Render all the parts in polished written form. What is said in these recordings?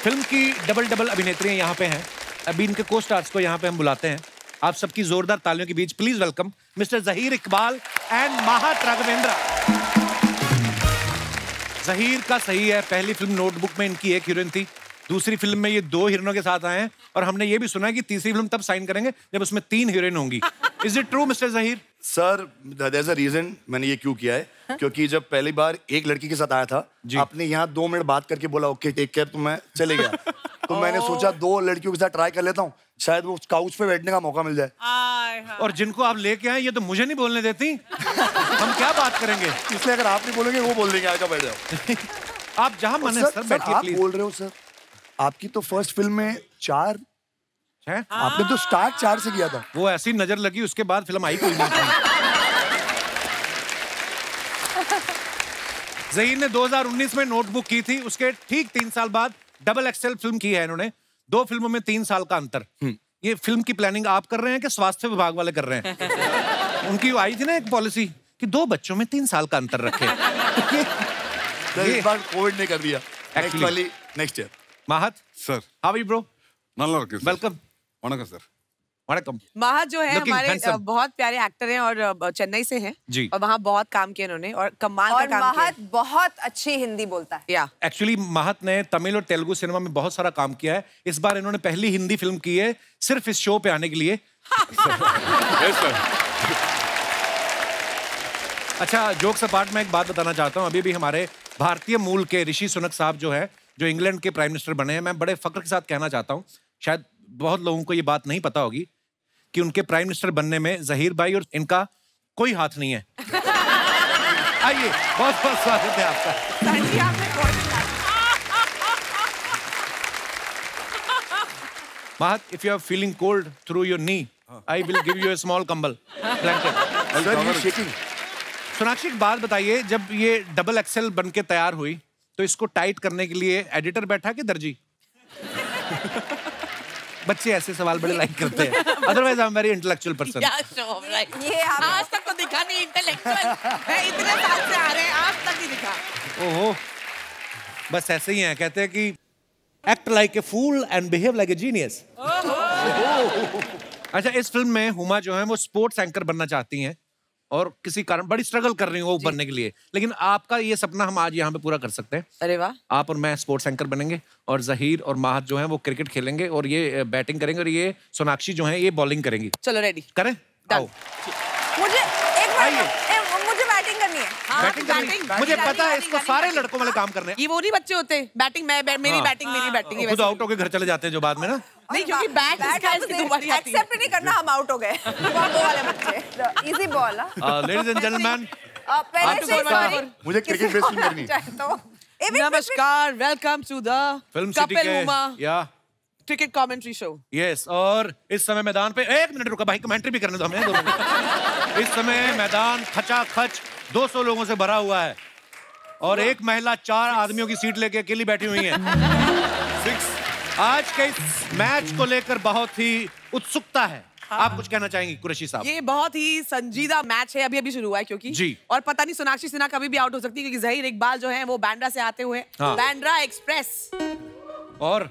Film की double double अभिनेत्रियां यहाँ पे हैं। अभी इनके को स्टार्स को यहाँ पे हम बुलाते हैं। आप सबकी जोरदार तालियों के बीच please welcome mister Zaheer Iqbal and Mahat Raghavendra. Zaheer का सही है, पहली फिल्म नोटबुक में इनकी एक हीरोइन थी, दूसरी फिल्म में ये 2 हीरोइनों के साथ आए हैं और हमने ये भी सुना है कि तीसरी फिल्म तब साइन करेंगे जब उसमें 3 हीरोइन होंगी। Is it true mister Zaheer? Sir there is a reason मैंने ये क्यों किया है, क्योंकि जब पहली बार एक लड़की के साथ आया था आपने यहाँ 2 मिनट बात करके बोला ओके टेक केयर, तो मैं चले गया। तो मैंने सोचा 2 लड़कियों के साथ ट्राई कर लेता हूँ, शायद वो काउच पे बैठने का मौका मिल जाए। और जिनको आप लेके आए ये तो मुझे नहीं बोलने देती, हम क्या बात करेंगे? इसलिए अगर आप नहीं बोलेंगे वो बोल देंगे, आगे बैठ जाओ। आप जहाँ मन है सर बैठिए प्लीज। आप बोल रहे हो सर, आपकी तो फर्स्ट फिल्म में 4 है, आपने तो स्टार्ट 4 से किया था। वो ऐसी नजर लगी, उसके बाद फिल्म आई कोई नहीं। ज़हीर ने 2019 में नोटबुक की थी, उसके ठीक 3 साल बाद डबल एक्सेल फिल्म की है इन्होंने। 2 फिल्मों में 3 साल का अंतर। ये फिल्म की प्लानिंग आप कर रहे हैं कि स्वास्थ्य विभाग वाले कर रहे हैं? उनकी आई थी ना एक पॉलिसी कि 2 बच्चों में 3 साल का अंतर रखे। इस बार कोविड ने कर दिया। Next year. Mahat sir, how are you bro? Welcome. वणकम सर। वणकम। महत जो है Looking हमारे handsome. बहुत प्यारे एक्टर हैं और चेन्नई से हैं जी। और वहाँ बहुत काम किया इन्होंने और कमाल का और काम किया। महत बहुत अच्छी हिंदी बोलता है। या एक्चुअली महत ने तमिल और तेलुगु सिनेमा में बहुत सारा काम किया है। इस बार इन्होंने पहली हिंदी फिल्म की है सिर्फ इस शो पे आने के लिए। अच्छा, जोक्स अपार्ट में एक बात बताना चाहता हूँ। अभी भी हमारे भारतीय मूल के ऋषि सुनक साहब जो है, जो इंग्लैंड के प्राइम मिनिस्टर बने हैं, मैं बड़े फक्र के साथ कहना चाहता हूँ, शायद बहुत लोगों को ये बात नहीं पता होगी कि उनके प्राइम मिनिस्टर बनने में ज़हीर भाई और इनका कोई हाथ नहीं है। आइए, बहुत बहुत स्वागत है आपका। Mahat, if you are feeling cold through your knee, I will give you a small कंबल blanket. सोनाक्षी, एक बात बताइए, जब ये डबल एक्सेल बन के तैयार हुई तो इसको टाइट करने के लिए एडिटर बैठा कि दर्जी? बच्चे ऐसे सवाल बड़े लाइक करते हैं। Otherwise I am very intellectual person. ये आज तक तो दिखा नहीं इंटेलेक्चुअल। इतने साल से आ रहे हैं, आज तक नहीं दिखा। ओहो, बस ऐसे ही हैं, कहते हैं कि act like a fool and behave like a genius. अच्छा, इस फिल्म में हुमा जो है वो स्पोर्ट्स एंकर बनना चाहती हैं और किसी कारण बड़ी स्ट्रगल कर रही हूँ वो बनने के लिए, लेकिन आपका ये सपना हम आज यहाँ पे पूरा कर सकते हैं। अरे वाह। आप और मैं स्पोर्ट्स एंकर बनेंगे और ज़हीर और महत जो है वो क्रिकेट खेलेंगे और ये बैटिंग करेंगे और ये सोनाक्षी जो है ये बॉलिंग करेंगी। चलो रेडी करें? आओ। मुझे एक मिनट, मुझे बैटिंग करनी है। बैटिंग मुझे पता है, इसको सारे लड़कों वाले काम करने हैं। ये वो नहीं बच्चे होते, बैटिंग मेरी बैटिंग खुद आउट होके घर चले जाते हैं जो बाद में ना। नहीं, क्योंकि बैट एक्सेप्ट नहीं करना, हम आउट हो गए। वो वाले बच्चे, easy ball. Ladies and gentleman, पहले से मुझे क्रिकेट बेसिंग करनी है। नमस्कार, welcome to the film city Kapil उमा या क्रिकेट कमेंट्री शो। यस, और इस समय मैदान पे 1 मिनट रुका भाई, कमेंट्री भी करने दो हमें 2 मिनट। इस समय मैदान खचाखच 200 लोगों से भरा हुआ है और एक महिला 4 आदमियों की सीट लेके अकेली बैठी हुई है। आज के इस मैच को लेकर बहुत ही उत्सुकता है। आप कुछ कहना चाहेंगी कुरैशी साहब? ये बहुत ही संजीदा मैच है, अभी शुरू हुआ है क्योंकि जी। और पता नहीं सोनाक्षी सिन्हा कभी भी आउट हो सकती है क्योंकि ज़हीर इकबाल जो है वो बांद्रा से आते हुए बांद्रा एक्सप्रेस और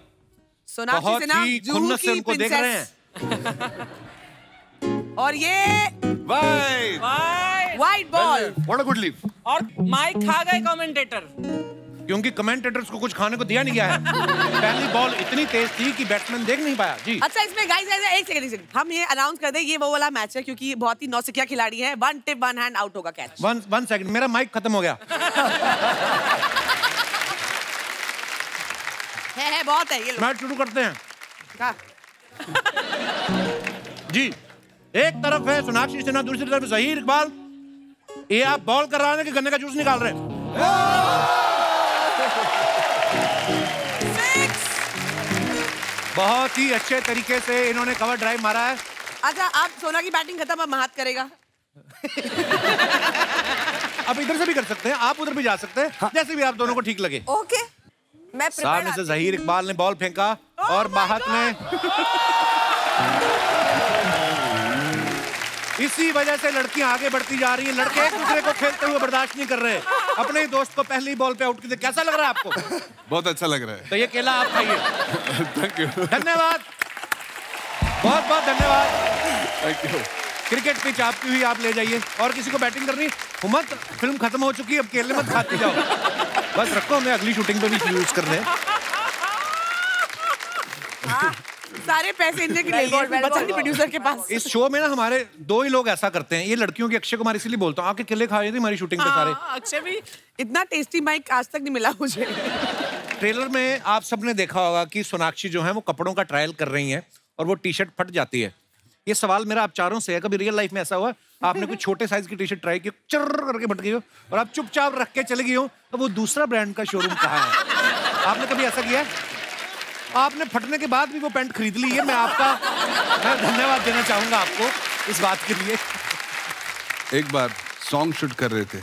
सोनाक्षी सिन्हा खुन्नस से उनको देख रहे हैं। और ये white ball, what a good leave. और माइक खा गए कमेंटेटर, क्योंकि कमेंटेटर्स को कुछ खाने को दिया नहीं गया है। पहली बॉल इतनी तेज थी कि बैट्समैन देख नहीं पाया। जी अच्छा, इसमें गाइस एक सेकंड हम ये अनाउंस कर दें, ये वो वाला मैच है क्योंकि बहुत ही नौसिखिया खिलाड़ी है। 1 टिप 1 हैंड आउट होगा कैच। 1 सेकंड, मेरा माइक खत्म हो गया। है बहुत है ये। मैच शुरू करते हैं। हाँ। जी, एक तरफ है सोनाक्षी सिन्हा, दूसरी तरफ ज़हीर इकबाल। ये आप बॉल कर रहे हैं कि गन्ने का जूस निकाल रहे हैं? बहुत ही अच्छे तरीके से इन्होंने कवर ड्राइव मारा है। अच्छा, आप सोना की बैटिंग खत्म, अब महत करेगा। आप इधर से भी कर सकते हैं, आप उधर भी जा सकते हैं। हाँ। जैसे भी आप दोनों को ठीक लगे। ओके, मैं सामने से ज़हीर इकबाल ने बॉल फेंका और महत ने इसी वजह से लड़कियां आगे बढ़ती जा रही हैं। लड़के एक दूसरे को खेलते हुए बर्दाश्त नहीं कर रहे। अपने ही दोस्त को पहली बॉल पे आउट किया, कैसा लग रहा है आपको? बहुत अच्छा लग रहा है। तो ये केला आप खाइए। Thank you. धन्यवाद, बहुत बहुत धन्यवाद। Thank you. क्रिकेट पिच आपकी हुई, आप ले जाइए। और किसी को बैटिंग करनी मत, फिल्म खत्म हो चुकी है, अब केले मत खाते जाओ, बस रखो, हमें अगली शूटिंग पे भी यूज करने हैं। सारे पैसे इनके लिए बचा नहीं प्रोड्यूसर के पास। इस शो में ना हमारे 2 ही लोग ऐसा करते हैं, ये लड़कियों की अक्षय कुमार इसीलिए बोलता हूँ, आके केले खाए थे हमारी शूटिंग पे सारे। अक्षय भी इतना टेस्टी माइक आज तक नहीं मिला मुझे। ट्रेलर में आप सबने देखा होगा कि सोनाक्षी जो है वो कपड़ों का ट्रायल कर रही हैं और वो टी शर्ट फट जाती है। ये सवाल मेरा आप चारों से है, कभी रियल लाइफ में ऐसा हुआ आपने कोई छोटे साइज की टी शर्ट ट्राई की, चर्र करके फट गई हो और आप चुपचाप रख के चले गई हो, तो वो दूसरा ब्रांड का शोरूम कहाँ है? आपने कभी ऐसा किया? आपने फटने के बाद भी वो पैंट खरीद ली है। मैं धन्यवाद देना चाहूंगा आपको इस बात के लिए। एक बार सॉन्ग शूट कर रहे थे,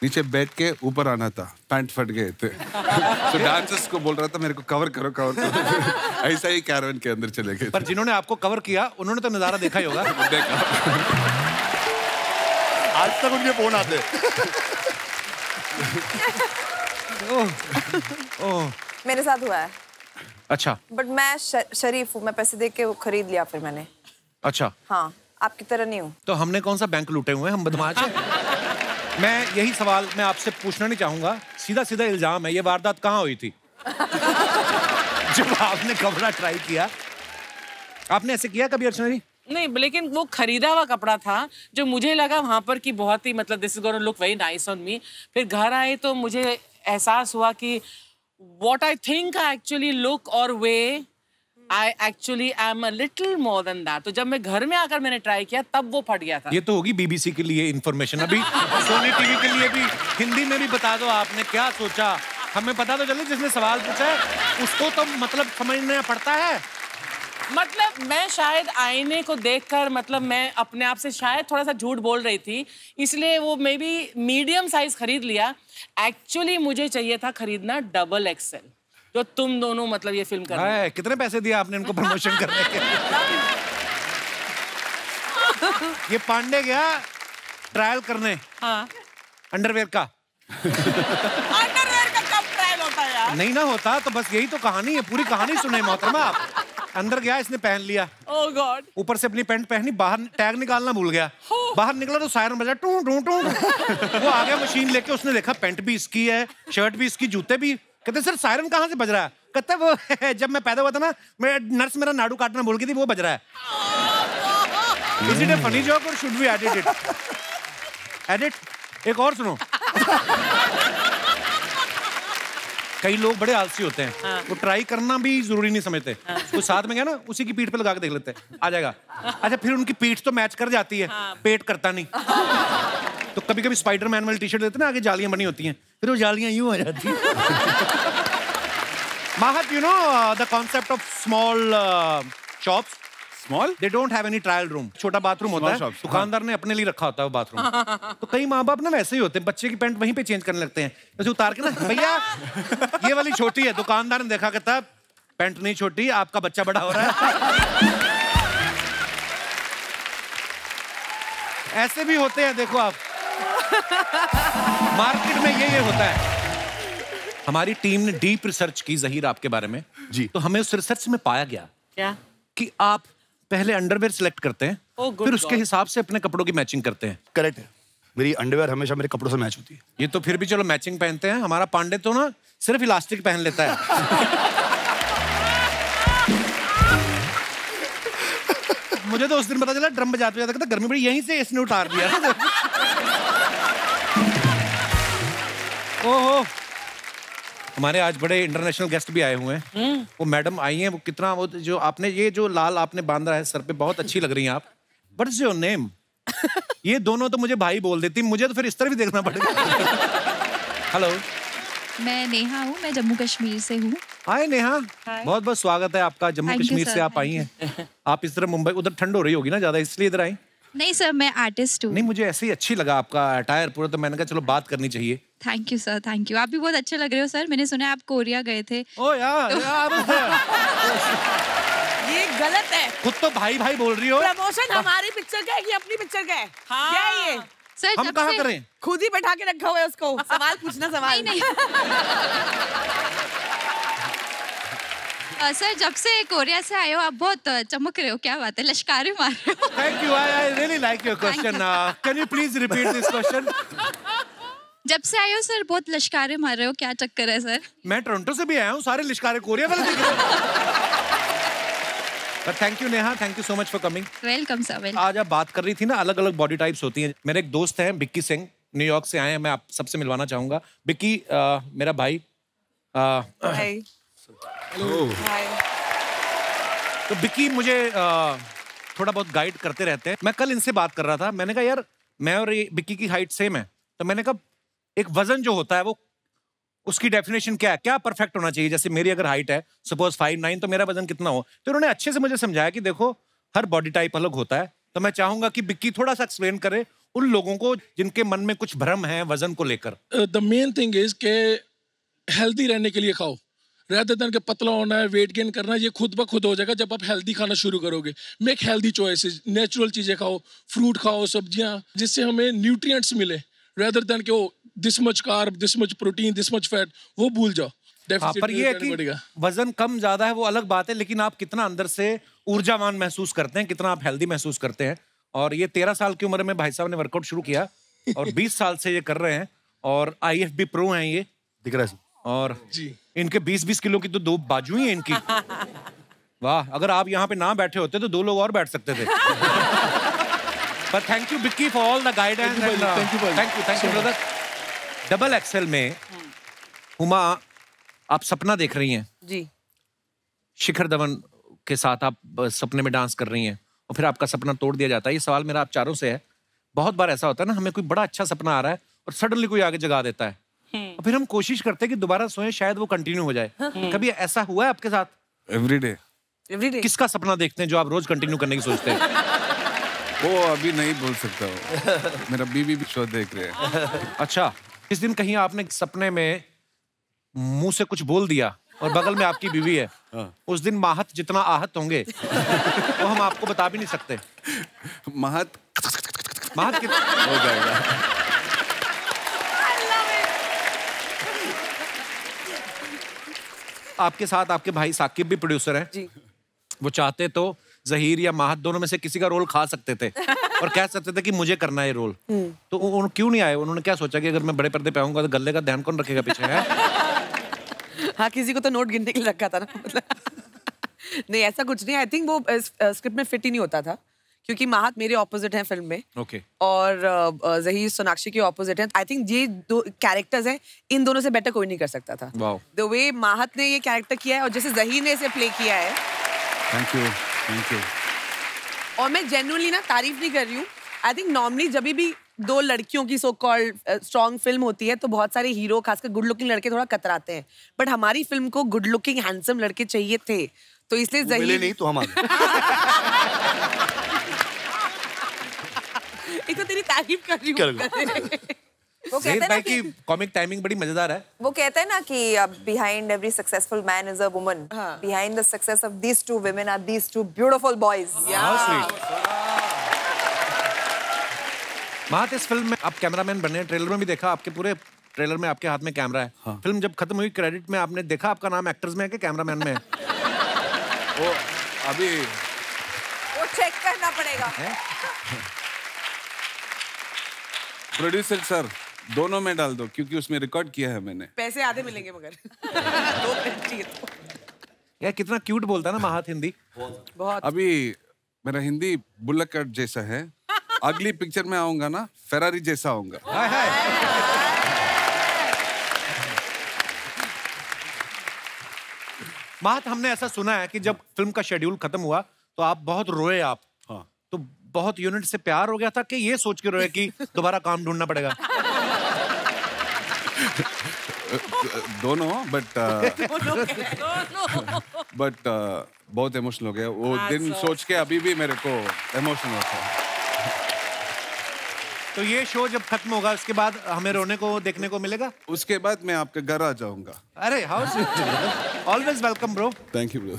नीचे बैठ के ऊपर आना था, पैंट फट गए थे। तो डांसर्स को बोल रहा था मेरे को कवर करो कवर करो। ऐसा ही कैरवन के अंदर चले गए। पर जिन्होंने आपको कवर किया उन्होंने तो नजारा देखा ही होगा। देखा। आज तक उनके फोन आते। ओह, मेरे साथ हुआ है। अच्छा। बट मैं शरीफ हूँ, मैं पैसे दे के वो खरीद लिया फिर मैंने। अच्छा। हाँ, आपकी तरह नहीं हूँ। तो हमने कौन सा बैंक लूटे हुए हैं, हम बदमाश हैं। मैं यही सवाल मैं आपसे पूछना नहीं चाहूंगा, सीधा सीधा इल्जाम है, ये वारदात कहाँ हुई थी? जब आपने कपड़ा ट्राई किया, आपने ऐसे किया कभी अर्चना जी? नहीं, लेकिन वो खरीदा हुआ कपड़ा था जो मुझे लगा वहां पर कि बहुत ही मतलब this is gonna look very nice on me. फिर घर आए तो मुझे एहसास हुआ कि what I think I actually look or weigh, I actually am a little more than that. तो जब मैं घर में आकर मैंने ट्राई किया तब वो फट गया था। ये तो होगी बीबीसी के लिए इंफॉर्मेशन, अभी सोनी टीवी के लिए भी हिंदी में भी बता दो आपने क्या सोचा, हमें पता तो चले जिसने सवाल पूछा है उसको तो मतलब समझना पड़ता है। मतलब मैं शायद आईने को देखकर मतलब मैं अपने आप से शायद थोड़ा सा झूठ बोल रही थी, इसलिए वो मे बी मीडियम साइज खरीद लिया। एक्चुअली मुझे चाहिए था खरीदना डबल एक्सएल, जो तुम दोनों मतलब ये फिल्म कर रहे हैं। कितने पैसे दिए आपने इनको प्रमोशन करने के? ये पांडे गया ट्रायल करने। हाँ। अंडरवेयर का। अंडरवेयर का कब ट्रायल होता है यार? नहीं ना होता तो बस यही तो कहानी है, पूरी कहानी सुने मोहतरमा आप। अंदर गया, इसने पहन लिया, ओह गॉड, ऊपर से अपनी पैंट पहनी, बाहर टैग निकालना भूल गया, बाहर निकला तो सायरन बजा टू टू टू। वो आ गया मशीन लेके, उसने देखा पैंट भी इसकी है, शर्ट भी इसकी, जूते भी। कहते सर सायरन कहाँ से बज रहा है? कहता वो जब मैं पैदा हुआ था ना, नर्स मेरा नाड़ू काटना भूल गई थी, वो बज रहा है। Is it a funny joke or should we edit it? Edit. एक और सुनो। कई लोग बड़े आलसी होते हैं, हाँ। वो ट्राई करना भी जरूरी नहीं समझते। हाँ। वो साथ में गया ना, उसी की पीठ पे लगा के देख लेते हैं, आ जाएगा। अच्छा, फिर उनकी पीठ तो मैच कर जाती है, हाँ। पेट करता नहीं। तो कभी कभी स्पाइडरमैन वाली टी शर्ट देते ना, आगे जालियां बनी होती हैं, फिर वो जालियां यूं हो जाती हैं। महत, you know the concept of small shops, small, they don't have any trial room. छोटा बाथरूम होता है, दुकानदार ने अपने लिए रखा होता है वो बाथरूम। तो कई माँ बाप ना वैसे ही होते हैं, बच्चे की पैंट वहीं पे चेंज करने लगते हैं, जैसे उतार के ना, भैया ये वाली छोटी है। दुकानदार ने देखा, कहता पैंट नहीं छोटी, आपका बच्चा बड़ा हो रहा है। ऐसे भी होते हैं, देखो आप मार्केट में ये होता है। हमारी टीम ने डीप रिसर्च की ज़हीर आपके बारे में जी, तो हमें उस रिसर्च में पाया गया क्या कि आप पहले अंडरवेयर सिलेक्ट करते हैं, फिर उसके हिसाब से अपने कपड़ों की मैचिंग करते हैं। करेक्ट है, मेरी अंडरवेयर हमेशा मेरे कपड़ों से मैच होती है। ये तो फिर भी चलो मैचिंग पहनते हैं, हमारा पांडे तो ना सिर्फ इलास्टिक पहन लेता है। मुझे तो उस दिन पता चला ड्रम बजाते जाता, कहता गर्मी बड़ी, यहीं से इसने उतार दिया। ओहो, हमारे आज बड़े इंटरनेशनल गेस्ट भी आए हुए हैं। वो मैडम आई हैं, वो कितना, वो जो आपने ये जो लाल आपने बांधा है सर पे, बहुत अच्छी लग रही हैं आप। What is your name? ये दोनों तो मुझे भाई बोल देती, मुझे तो फिर इस तरह भी देखना पड़ेगा। हेलो, मैं नेहा हूँ, मैं जम्मू कश्मीर से हूँ। हाय नेहा, बहुत बहुत स्वागत है आपका। जम्मू कश्मीर से आप आई हैं। आप इस तरह मुंबई, उधर ठंड हो रही होगी ना ज्यादा, इसलिए इधर आई? नहीं सर, मैं आर्टिस्ट हूँ। नहीं, मुझे ऐसे ही अच्छी लगा आपका अटायर पूरा, तो मैंने कहा चलो बात करनी चाहिए। Thank you sir, thank you. आप भी बहुत अच्छे लग रहे हो सर। मैंने सुना है आप कोरिया गए थे। ओ यार, ये गलत है। खुद तो भाई भाई बोल रही हो। प्रमोशन हमारी पिक्चर का है कि अपनी पिक्चर का है? हाँ। क्या है ये? सर हम कहाँ करें? खुद ही बैठा के रखा हुआ है उसको, सवाल पूछना सवाल नहीं सर जब से कोरिया से आए हो आप बहुत चमक रहे हो, क्या बात है, लश्कारे मार रहे हो। Thank you, I really like your question. Can you please repeat this question? जब से आए हो सर बहुत लश्कारे मार रहे हो, क्या चक्कर है सर? मैं टोरंटो से भी आया हूँ, सारे लिश्कारे कोरिया वाले दिख रहे हैं। But thank you Neha, thank you so much for coming. Welcome sir, welcome. आज आप बात कर रही थी ना, अलग अलग बॉडी टाइप्स होती हैं। मेरे एक दोस्त हैं बिक्की सिंह, न्यूयॉर्क से आए हैं, मैं आप सबसे मिलवाना चाहूंगा। बिक्की मेरा भाई। हाय। तो बिक्की मुझे थोड़ा बहुत गाइड करते रहते हैं। मैं कल इनसे बात कर रहा था, मैंने कहा यार मैं और ये बिक्की की हाइट सेम है, तो मैंने कहा एक वजन जो होता है वो उसकी डेफिनेशन क्या है, क्या परफेक्ट होना चाहिए? जैसे मेरी अगर हाइट है सपोज 5'9", तो मेरा वजन कितना हो? तो उन्होंने अच्छे से मुझे समझाया कि देखो हर बॉडी टाइप अलग होता है। तो मैं चाहूंगा कि बिक्की थोड़ा सा एक्सप्लेन करे उन लोगों को जिनके मन में कुछ भ्रम है वजन को लेकर। द मेन थिंग इज के हेल्दी रहने के लिए खाओ, rather than के पतला होना है, वेट गेन करना है, ये खुद ब खुद हो जाएगा जब आप हेल्दी खाना शुरू करोगे। मेक हेल्दी चॉइसेस, नेचुरल चीजें खाओ, फ्रूट खाओ, सब्जियां, जिससे हमें न्यूट्रिएंट्स मिले, rather than के this much carb, this much protein, this much fat, वो भूल जाओ। पर ये है कि वजन कम ज्यादा है वो अलग बात है, लेकिन आप कितना अंदर से ऊर्जावान महसूस करते हैं, कितना आप हेल्दी महसूस करते हैं। और ये 13 साल की उम्र में भाई साहब ने वर्कआउट शुरू किया और 20 साल से ये कर रहे हैं और IFB प्रो हैं ये, दिख रहा है और इनके 20-20 किलो की तो 2 बाजू ही हैं इनकी। वाह, अगर आप यहाँ पे ना बैठे होते तो 2 लोग और बैठ सकते थे। पर thank you Vicky for all the guidance. Thank you brother. Double XL में हुमा आप सपना देख रही हैं जी, शिखर धवन के साथ आप सपने में डांस कर रही हैं और फिर आपका सपना तोड़ दिया जाता है। ये सवाल मेरा आप चारों से है। बहुत बार ऐसा होता है ना, हमें कोई बड़ा अच्छा सपना आ रहा है और सडनली कोई आगे जगा देता है और फिर हम कोशिश करते हैं कि दोबारा सोएं, शायद वो कंटिन्यू हो जाए। कभी ऐसा हुआ है आपके साथ? एवरीडे। किसका सपना देखते हैं जो आप रोज कंटिन्यू करने की सोचते हैं? वो अभी नहीं बोल सकता हूँ। मेरा बीवी भी शो देख रहे हैं। अच्छा, इस दिन कहीं आपने सपने में मुंह से कुछ बोल दिया और बगल में आपकी बीवी है, उस दिन माहत जितना आहत होंगे वो हम आपको बता भी नहीं सकते। महत कितना हो जाएगा। आपके साथ आपके भाई साकिब भी प्रोड्यूसर हैं जी। वो चाहते तो जहीर या माहत दोनों में से किसी का रोल खा सकते थे और कह सकते थे कि मुझे करना है ये रोल। तो उन्होंने क्यों नहीं आए? उन्होंने क्या सोचा कि अगर मैं बड़े पर्दे पे आऊंगा तो गले का ध्यान कौन रखेगा पीछे है? हाँ, किसी को तो नोट गिनने के लिए रखा था ना, मतलब। नहीं, ऐसा कुछ नहीं। आई थिंक वो स्क्रिप्ट में फिट ही नहीं होता था क्योंकि माहत मेरे ऑपोजिट हैं फिल्म में। ओके। और जहीर सोनाक्षी के ऑपोजिट हैं। आई थिंक ये 2 कैरेक्टर्स हैं, इन दोनों से बेटर कोई नहीं कर सकता था। द वे माहत ने ये कैरेक्टर किया है और जैसे जहीर ने इसे प्ले किया है। Thank you, thank you. और मैं जेन्युइनली ना तारीफ नहीं कर रही हूँ। आई थिंक नॉर्मली जब भी 2 लड़कियों की सो कॉल्ड स्ट्रॉन्ग फिल्म होती है तो बहुत सारे हीरो, खासकर गुड लुकिंग लड़के थोड़ा कतराते हैं, बट हमारी फिल्म को गुड लुकिंग हैंडसम लड़के चाहिए थे, तो इसलिए मिले नहीं तो हम आ गए। एक तो तेरी तारीफ कर रही हूँ। वो कहते हैं ना कि कॉमिक टाइमिंग बड़ी मजेदार है। वो कहते हैं ना कि behind every successful man is a woman. Behind the success of these 2 women are these 2 beautiful boys. माहत, इस फिल्म में आप कैमरामैन बने हैं, ट्रेलर में भी देखा, आपके पूरे ट्रेलर में आपके हाथ में कैमरा है। हाँ। फिल्म जब खत्म हुई क्रेडिट में आपने देखा आपका नाम एक्टर्स में है कि कैमरामैन में है? वो अभी वो चेक करना पड़ेगा। प्रोड्यूसर सर दोनों में डाल दो क्योंकि उसमें रिकॉर्ड किया है मैंने। पैसे आधे मिलेंगे मगर 2 मिनट चाहिए तो। यार कितना क्यूट बोलता है ना माहत हिंदी। बहुत। अभी मेरा हिंदी बुल्लक कट जैसा है, अगली पिक्चर में आऊंगा ना फेरारी जैसा आऊंगा। माहत, हमने ऐसा सुना है कि जब फिल्म का शेड्यूल खत्म हुआ तो आप बहुत रोए आप। हाँ। तो बहुत यूनिट से प्यार हो गया था कि ये सोच के रोए कि दोबारा काम ढूंढना पड़ेगा? दोनों, बट बहुत इमोशनल हो गया वो दिन सोच के, अभी भी मेरे को इमोशनल होता है। तो ये शो जब खत्म होगा उसके बाद हमें रोने को देखने को मिलेगा? उसके बाद मैं आपके घर आ जाऊंगा। अरे how sweet, always welcome bro. Thank you bro.